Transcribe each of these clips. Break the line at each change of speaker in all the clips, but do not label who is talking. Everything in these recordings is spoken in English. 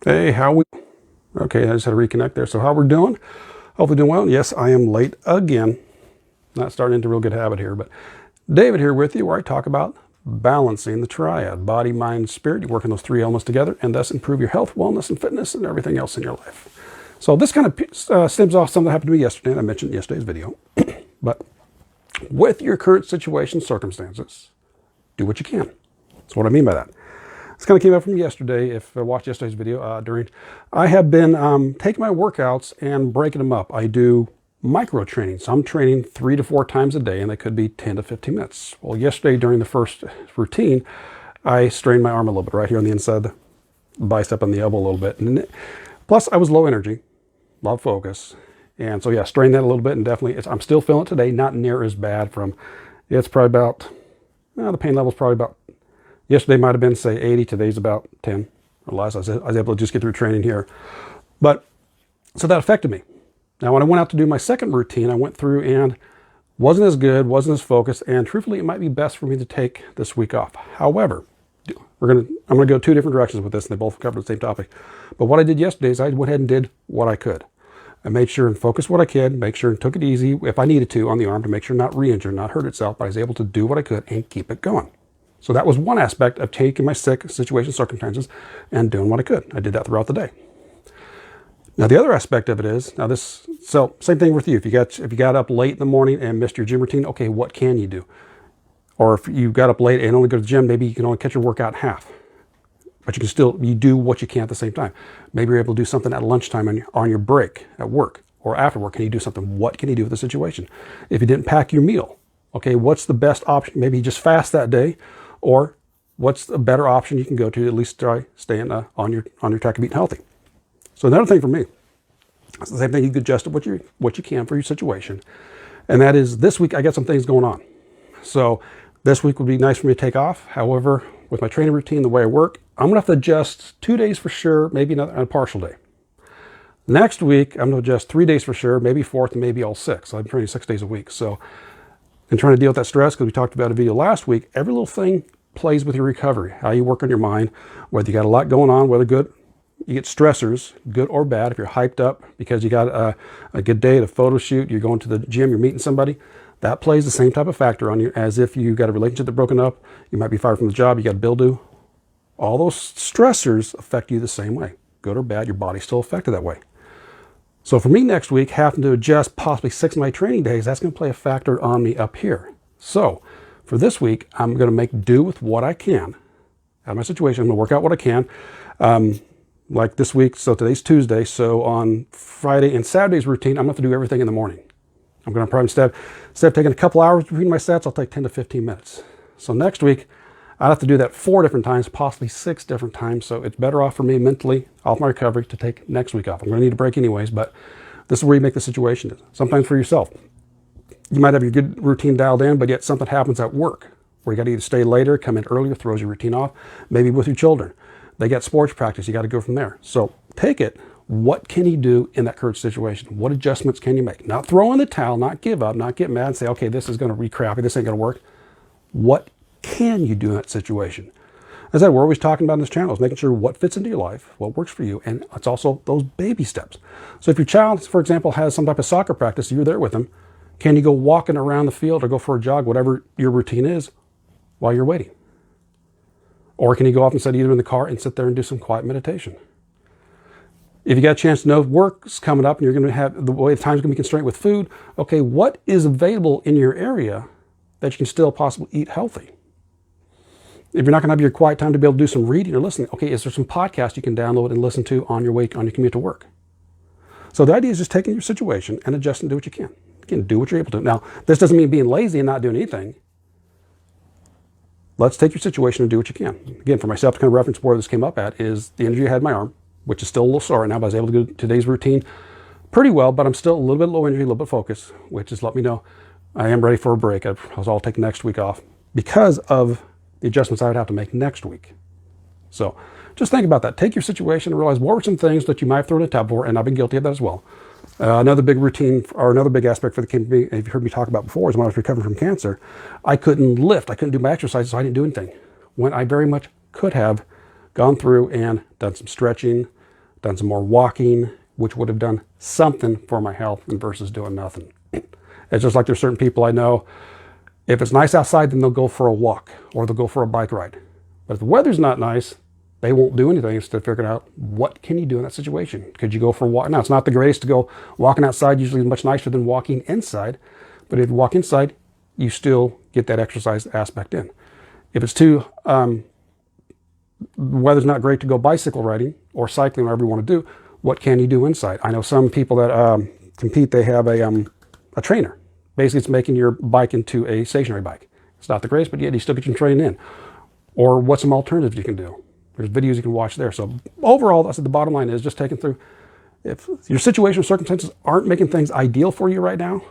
Hey, okay, I just had to reconnect there. So how we're doing? Hopefully doing well. Yes, I am late again. Not starting into a real good habit here, but David here with you where I talk about balancing the triad, body, mind, spirit. You're working those three elements together and thus improve your health, wellness, and fitness and everything else in your life. So this kind of stems off something that happened to me yesterday, and I mentioned in yesterday's video. But with your current situation, circumstances, do what you can. That's what I mean by that. This kind of came up from yesterday. If I watched yesterday's video, I have been taking my workouts and breaking them up. I do micro training. So I'm training 3 to 4 times a day, and they could be 10 to 15 minutes. Well, yesterday during the first routine, I strained my arm a little bit right here on the inside, the bicep and the elbow a little bit. And plus, I was low energy, low focus. And so, yeah, strained that a little bit, and definitely, I'm still feeling it today, not near as bad it's probably about, the pain level is probably about, yesterday might have been, say, 80. Today's about 10 or less. I was able to just get through training here. But, so that affected me. Now, when I went out to do my second routine, I went through and wasn't as good, wasn't as focused, and truthfully, it might be best for me to take this week off. However, I'm going to go 2 different directions with this, and they both cover the same topic. But what I did yesterday is I went ahead and did what I could. I made sure and focused what I could, make sure and took it easy if I needed to on the arm to make sure not re-injure, not hurt itself, but I was able to do what I could and keep it going. So that was one aspect of taking my sick situation, circumstances, and doing what I could. I did that throughout the day. Now the other aspect of it is, so same thing with you. If you got up late in the morning and missed your gym routine, okay, what can you do? Or if you got up late and only go to the gym, maybe you can only catch your workout half. But you can still, you do what you can at the same time. Maybe you're able to do something at lunchtime on your break at work or after work. Can you do something? What can you do with the situation? If you didn't pack your meal, okay, what's the best option? Maybe you just fast that day, or what's a better option you can go to at least try staying on your track of eating healthy. So another thing for me, it's the same thing. You can adjust what you can for your situation, and that is this week I got some things going on. So this week would be nice for me to take off. However, with my training routine, the way I work, I'm gonna have to adjust 2 days for sure, maybe a partial day. Next week, I'm gonna adjust 3 days for sure, maybe 4th, and maybe all 6. I'm training 6 days a week. So, and trying to deal with that stress, because we talked about a video last week, every little thing plays with your recovery, how you work on your mind, whether you got a lot going on, whether good, you get stressors, good or bad. If you're hyped up because you got a good day at a photo shoot, you're going to the gym, you're meeting somebody, that plays the same type of factor on you as if you got a relationship that's broken up, you might be fired from the job, you got a bill due. All those stressors affect you the same way. Good or bad, your body's still affected that way. So for me next week, having to adjust possibly 6 of my training days, that's going to play a factor on me up here. So for this week, I'm going to make do with what I can out of my situation. I'm going to work out what I can. Like this week, so today's Tuesday, so on Friday and Saturday's routine, I'm going to have to do everything in the morning. I'm going to probably, instead of taking a couple hours between my sets, I'll take 10 to 15 minutes. So next week, I'll have to do that 4 different times, possibly 6 different times. So it's better off for me mentally, off my recovery, to take next week off. I'm going to need a break anyways, but this is where you make the situation. Sometimes for yourself, you might have your good routine dialed in, but yet something happens at work where you got to either stay later, come in earlier, throws your routine off, maybe with your children. They got sports practice, you got to go from there. So take it. What can you do in that current situation? What adjustments can you make? Not throw in the towel, not give up, not get mad and say, okay, this is going to be crappy, this ain't going to work. What can you do in that situation? As I said, we're always talking about in this channel is making sure what fits into your life, what works for you, and it's also those baby steps. So if your child, for example, has some type of soccer practice, you're there with them, can you go walking around the field or go for a jog, whatever your routine is, while you're waiting? Or can you go off and sit either in the car and sit there and do some quiet meditation? If you got a chance to know work's coming up and you're going to have the way the time's going to be constrained with food, okay, what is available in your area that you can still possibly eat healthy? If you're not going to have your quiet time to be able to do some reading or listening, okay, is there some podcasts you can download and listen to on your way, on your commute to work? So the idea is just taking your situation and adjusting to do what you can. Again, do what you're able to. Now, this doesn't mean being lazy and not doing anything. Let's take your situation and do what you can. Again, for myself, the kind of reference where this came up at is the injury I had in my arm, which is still a little sore right now, but I was able to do today's routine pretty well, but I'm still a little bit low energy, a little bit focused, which is let me know I am ready for a break. I was all taking next week off because of the adjustments I would have to make next week. So just think about that. Take your situation and realize what were some things that you might have thrown a tab for, and I've been guilty of that as well. Another big routine, or another big aspect for the community, if you've heard me talk about before, is when I was recovering from cancer, I couldn't lift, I couldn't do my exercises, so I didn't do anything. When I very much could have gone through and done some stretching, done some more walking, which would have done something for my health versus doing nothing. It's just like there's certain people I know, if it's nice outside, then they'll go for a walk or they'll go for a bike ride. But if the weather's not nice, they won't do anything instead of figuring out what can you do in that situation. Could you go for a walk? Now, it's not the greatest to go walking outside, usually much nicer than walking inside. But if you walk inside, you still get that exercise aspect in. If it's too, the weather's not great to go bicycle riding or cycling, whatever you want to do, what can you do inside? I know some people that compete, they have a trainer. Basically, it's making your bike into a stationary bike. It's not the greatest, but yet you still get your training in. Or what's some alternatives you can do? There's videos you can watch there. So overall, I said the bottom line is just taking through, if your situation or circumstances aren't making things ideal for you right now,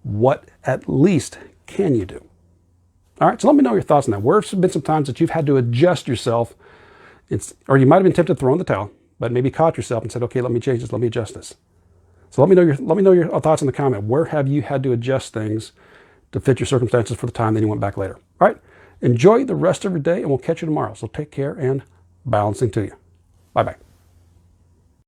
what at least can you do? All right, so let me know your thoughts on that. Where have been some times that you've had to adjust yourself, or you might have been tempted to throw in the towel, but maybe caught yourself and said, okay, let me change this, let me adjust this. So let me know your thoughts in the comment. Where have you had to adjust things to fit your circumstances for the time, then you went back later? All right, enjoy the rest of your day, and we'll catch you tomorrow. So take care and balancing to you. Bye-bye.